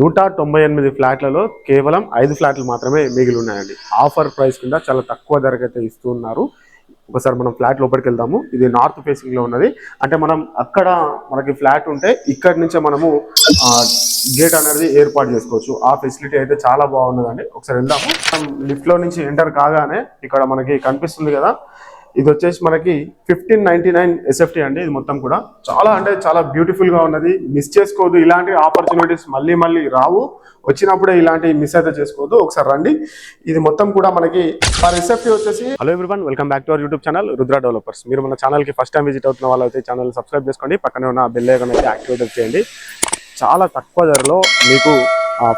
198 ఫ్లాట్లలో కేవలం 5 ఫ్లాట్లు మాత్రమే మిగిలి ఉన్నాయండి. ఆఫర్ ప్రైస్ కింద చాలా తక్కువ ధరకైతే ఇస్తున్నారు. ఒకసారి మనం ఫ్లాట్ లోపలికి వెళ్దాము. ఇది నార్త్ ఫేసింగ్ లో ఉన్నది. అంటే మనం అక్కడ మనకి ఫ్లాట్ ఉంటే ఇక్కడి నుంచే మనము గేట్ అనేది ఏర్పాటు చేసుకోవచ్చు. ఆ ఫెసిలిటీ అయితే చాలా బాగున్నదండి. ఒకసారి వెళ్దాము. లిఫ్ట్ లో నుంచి ఎంటర్ కాగానే ఇక్కడ మనకి కనిపిస్తుంది కదా, ఇది వచ్చేసి మనకి 1599 SFT అండి. ఇది మొత్తం కూడా చాలా అంటే చాలా బ్యూటిఫుల్ గా ఉన్నది. మిస్ చేసుకోవద్దు. ఇలాంటి ఆపర్చునిటీస్ మళ్ళీ మళ్ళీ రావు. వచ్చినప్పుడే ఇలాంటి మిస్ అయితే చేసుకోవద్దు. ఒకసారి రండి. ఇది మొత్తం కూడా మనకి పర్ SFT వచ్చేసి. Hello everyone, welcome back to our YouTube channel Rudra developers. మీరు మన ఛానల్ కి ఫస్ట్ టైం విజిట్ అవుతున్న వాళ్ళైతే ఛానల్ సబ్స్క్రైబ్ చేసుకోండి. పక్కనే ఉన్న బెల్ ఐకాన్ అయితే యాక్టివేట్ చేయండి. చాలా తక్కువ ధరలో మీకు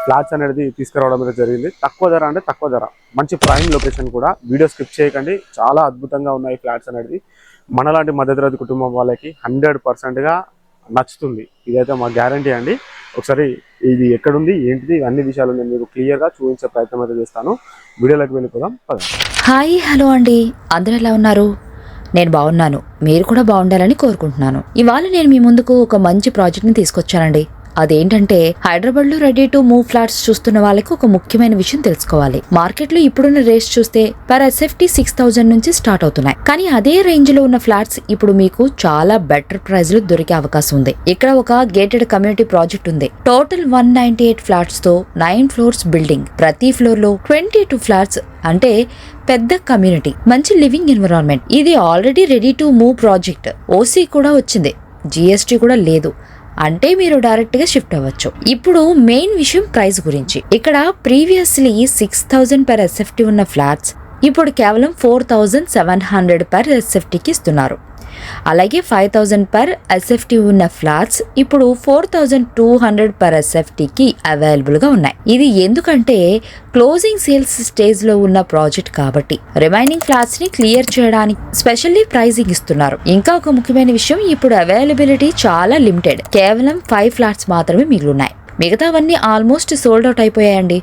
ఫ్లాట్స్ అనేది తీసుకురావడం అనేది జరిగింది. తక్కువ ధర అంటే తక్కువ ధర, మంచి ప్రైమ్ లొకేషన్ కూడా. వీడియో స్కిప్ చేయకండి. చాలా అద్భుతంగా ఉన్నాయి ఫ్లాట్స్ అనేది. మనలాంటి మధ్యతరగతి కుటుంబం వాళ్ళకి 100%గా నచ్చుతుంది. ఇదైతే మా గ్యారంటీ అండి. ఒకసారి ఇది ఎక్కడుంది ఏంటిది అన్ని విషయాలు నేను మీకు క్లియర్గా చూపించే ప్రయత్నం అయితే చేస్తాను. వీడియోలోకి వెళ్ళిపోదాం. హాయ్, హలో అండి, అందరూ ఎలా ఉన్నారు? నేను బాగున్నాను. మీరు కూడా బాగుండాలని కోరుకుంటున్నాను. ఇవాళ నేను మీ ముందుకు ఒక మంచి ప్రాజెక్ట్ని తీసుకొచ్చానండి. అదేంటంటే, హైదరాబాద్ లో రెడీ టు మూవ్ ఫ్లాట్స్ చూస్తున్న వాళ్ళకి ఒక ముఖ్యమైన విషయం తెలుసుకోవాలి. మార్కెట్ లో ఇప్పుడున్న రేట్స్ చూస్తే పర్ SFT 6000 నుంచి స్టార్ట్ అవుతున్నాయి. కానీ అదే రేంజ్ లో ఉన్న ఫ్లాట్స్ ఇప్పుడు మీకు చాలా బెటర్ ప్రైస్ లో దొరికే అవకాశం ఉంది. ఇక్కడ ఒక గేటెడ్ కమ్యూనిటీ ప్రాజెక్ట్ ఉంది. టోటల్ 198 ఫ్లాట్స్ తో 9 ఫ్లోర్స్ బిల్డింగ్. ప్రతి ఫ్లోర్ లో 22 ఫ్లాట్స్. అంటే పెద్ద కమ్యూనిటీ, మంచి లివింగ్ ఎన్విరాన్మెంట్. ఇది already ready to move project. OC కూడా వచ్చింది, GST కూడా లేదు. అంటే మీరు డైరెక్ట్ గా షిఫ్ట్ అవ్వచ్చు. ఇప్పుడు మెయిన్ విషయం ప్రైస్ గురించి. ఇక్కడ ప్రీవియస్లీ 6000 పర్ SFT ఉన్న ఫ్లాట్స్ ఇప్పుడు కేవలం 4700 పర్ SFT కి ఇస్తున్నారు. అలాగే 5000 పర్ SFT ఉన్న ఫ్లాట్స్ ఇప్పుడు 4200 పర్ SFT కి అవైలబుల్ గా ఉన్నాయి. ఇది ఎందుకంటే క్లోజింగ్ సేల్స్ స్టేజ్ లో ఉన్న ప్రాజెక్ట్ కాబట్టి రిమైనింగ్ ఫ్లాట్స్ ని క్లియర్ చేయడానికి స్పెషల్లీ ప్రైజింగ్ ఇస్తున్నారు. ఇంకా ఒక ముఖ్యమైన విషయం, ఇప్పుడు అవైలబిలిటీ చాలా లిమిటెడ్. కేవలం 5 ఫ్లాట్స్ మాత్రమే మిగిలిన్నాయి. మిగతావన్నీ ఆల్మోస్ట్ సోల్డ్ అవుట్ అయిపోయాయండి.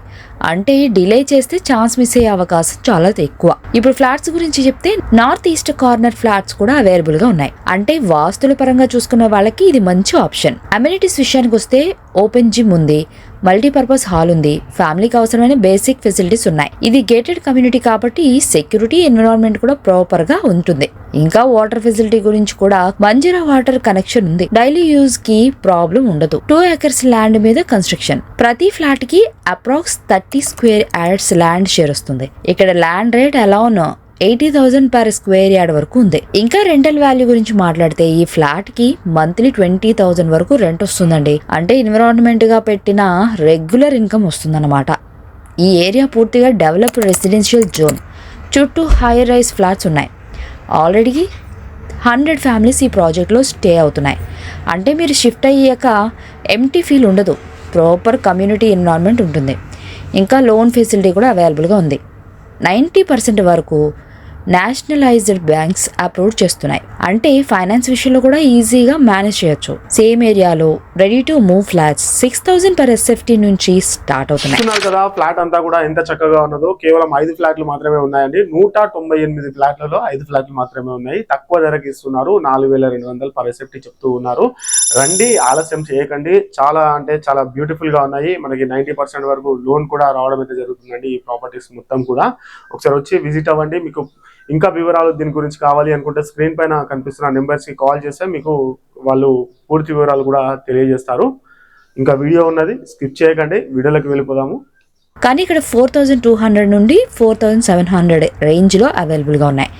అంటే డిలే చేస్తే ఛాన్స్ మిస్ అయ్యే అవకాశం చాలా ఎక్కువ. ఇప్పుడు ఫ్లాట్స్ గురించి చెప్తే, నార్త్ ఈస్ట్ కార్నర్ ఫ్లాట్స్ కూడా అవైలబుల్ గా ఉన్నాయి. అంటే వాస్తుల పరంగా చూసుకునే వాళ్ళకి ఇది మంచి ఆప్షన్. అమ్యూనిటీస్ విషయానికి వస్తే ఓపెన్ జిమ్ ఉంది, మల్టీపర్పస్ హాల్ ఉంది, ఫ్యామిలీకి అవసరమైన బేసిక్ ఫెసిలిటీస్ ఉన్నాయి. ఇది గేటెడ్ కమ్యూనిటీ కాబట్టి సెక్యూరిటీ ఎన్విరాన్మెంట్ కూడా ప్రాపర్ గా ఉంటుంది. ఇంకా వాటర్ ఫెసిలిటీ గురించి కూడా మంజీరా వాటర్ కనెక్షన్ ఉంది. డైలీ యూజ్ కి ప్రాబ్లం ఉండదు. 2 acres ల్యాండ్ మీద కన్స్ట్రక్షన్. ప్రతి ఫ్లాట్ కి approx 30 square yards land share వస్తుంది. ఇక్కడ land rate alone 80,000 per square yard వరకు ఉంది. ఇంకా రెంటల్ వాల్యూ గురించి మాట్లాడితే, ఈ ఫ్లాట్ కి మంత్లీ 20,000 వరకు రెంట్ వస్తుందండి. అంటే ఎన్విరాన్మెంట్ గా పెట్టిన రెగ్యులర్ ఇన్కమ్ వస్తుందన్నమాట. ఈ ఏరియా పూర్తిగా డెవలప్డ్ రెసిడెన్షియల్ జోన్. చుట్టూ హై రైజ్ ఫ్లాట్స్ ఉన్నాయి. ఆల్రెడీ 100 ఫ్యామిలీస్ ఈ ప్రాజెక్ట్లో స్టే అవుతున్నాయి. అంటే మీరు షిఫ్ట్ అయ్యాక ఎంటీ ఫీల్ ఉండదు. ప్రాపర్ కమ్యూనిటీ ఎన్విరాన్మెంట్ ఉంటుంది. ఇంకా లోన్ ఫెసిలిటీ కూడా అవైలబుల్గా ఉంది. 90% వరకు నేషనలైజ్డ్ బ్యాంక్స్ అప్రూవ్ చేస్తున్నాయి. అంటే ఫైనాన్స్ విషయంలో కూడా ఈజీగా మేనేజ్ చేయొచ్చు. సేమ్ ఏరియాలో ready to move flats 6000 per SFT నుంచి స్టార్ట్ అవుతున్నాయి కదా. ఫ్లాట్ అంతా కూడా ఎంత చక్కగా ఉన్నదో. కేవలం 5 ఫ్లాట్లు మాత్రమే ఉన్నాయండి. 198 ఫ్లాట్లలో 5 ఫ్లాట్లు మాత్రమే ఉన్నాయి. తక్కువ ధరకి ఇస్తున్నారు. 4200 పర్ SFT చెప్తూ ఉన్నారు. రండి, ఆలస్యం చేయకండి. చాలా అంటే చాలా బ్యూటిఫుల్ గా ఉన్నాయి. మనకి 90% వరకు లోన్ కూడా రావడం అయితే జరుగుతుందండి. ఈ ప్రాపర్టీస్ మొత్తం కూడా ఒకసారి వచ్చి విజిట్ అవ్వండి. మీకు ఇంకా వివరాలు దీని గురించి కావాలి అనుకుంటే స్క్రీన్ పైన కనిపిస్తున్న నెంబర్స్ కి కాల్ చేస్తే మీకు వాళ్ళు పూర్తి వివరాలు కూడా తెలియజేస్తారు. ఇంకా వీడియో ఉన్నది, స్కిప్ చేయకండి. వీడియోలోకి వెళ్ళిపోదాము. కానీ ఇక్కడ 4200 నుండి 4700 రేంజ్ లో అవైలబుల్ గా ఉన్నాయి.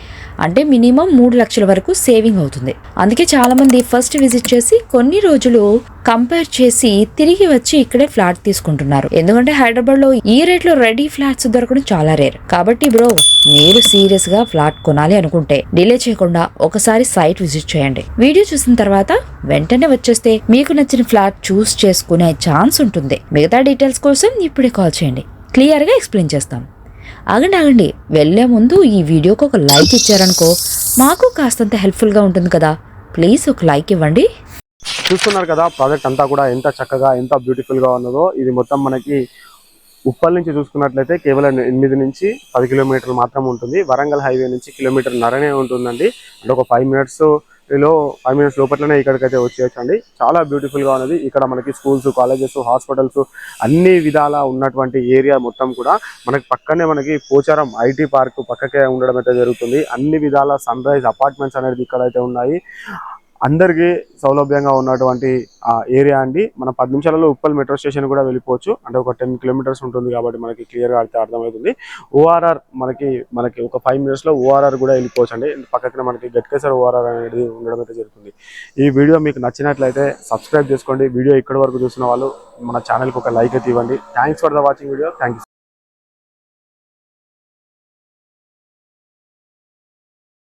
అంటే మినిమం 3 లక్షల వరకు సేవింగ్ అవుతుంది. అందుకే చాలా మంది ఫస్ట్ విజిట్ చేసి కొన్ని రోజులు కంపేర్ చేసి తిరిగి వచ్చి ఇక్కడే ఫ్లాట్ తీసుకుంటున్నారు. ఎందుకంటే హైదరాబాద్ లో ఈ రేట్ లో రెడీ ఫ్లాట్స్ దొరకడం చాలా రేర్. కాబట్టి బ్రో, మీరు సీరియస్ గా ఫ్లాట్ కొనాలి అనుకుంటే డిలే చేయకుండా ఒకసారి సైట్ విజిట్ చేయండి. వీడియో చూసిన తర్వాత వెంటనే వచ్చేస్తే మీకు నచ్చిన ఫ్లాట్ చూస్ చేసుకునే ఛాన్స్ ఉంటుంది. మిగతా డీటెయిల్స్ కోసం ఇప్పుడే కాల్ చేయండి, క్లియర్ గా ఎక్స్ప్లెయిన్ చేస్తాం. ఆగండి, వెళ్లే ముందు ఈ వీడియోకి ఒక లైక్ ఇచ్చారనుకో మాకు కాస్తంత హెల్ప్ఫుల్ గా ఉంటుంది కదా. ప్లీజ్ ఒక లైక్ ఇవ్వండి. చూస్తున్నారు కదా, ప్రాజెక్ట్ అంతా కూడా ఎంత చక్కగా ఎంత బ్యూటిఫుల్ గా ఉన్నదో. ఇది మొత్తం మనకి ఉప్పల్ నుంచి చూసుకున్నట్లయితే కేవలం 8 నుంచి 10 కిలోమీటర్లు మాత్రం ఉంటుంది. వరంగల్ హైవే నుంచి 1.5 కిలోమీటర్లనే ఉంటుందండి. అంటే ఒక 5 minutes లో 5 minutes లోపట్లనే ఇక్కడికైతే వచ్చేయచ్చండి. చాలా బ్యూటిఫుల్గా ఉన్నది. ఇక్కడ మనకి స్కూల్స్, కాలేజెస్, హాస్పిటల్స్ అన్ని విధాలా ఉన్నటువంటి ఏరియా మొత్తం కూడా మనకి పక్కనే మనకి పోచారం ఐటీ పార్క్ పక్కకే ఉండడం అయితే జరుగుతుంది. అన్ని విధాల సన్ రైజ్ అపార్ట్మెంట్స్ అనేది ఇక్కడైతే ఉన్నాయి. అందరికీ సౌలభ్యంగా ఉన్నటువంటి ఏరియా అండి. మన 10 నిమిషాలలో ఉప్పల్ మెట్రో స్టేషన్ కూడా వెళ్ళిపోవచ్చు. అంటే ఒక 10 kilometers ఉంటుంది కాబట్టి మనకి క్లియర్గా అయితే అర్థమవుతుంది. ఓఆర్ఆర్ మనకి ఒక 5 minutes లో ఓఆర్ఆర్ కూడా వెళ్ళిపోవచ్చు అండి. పక్కన మనకి గట్కేసర్ ఓఆర్ఆర్ అనేది ఉండడం అయితే జరుగుతుంది. ఈ వీడియో మీకు నచ్చినట్లయితే సబ్స్క్రైబ్ చేసుకోండి. వీడియో ఇక్కడి వరకు చూసిన వాళ్ళు మన ఛానల్కి ఒక లైక్ అయితే ఇవ్వండి. Thanks for the watching video. Thank you.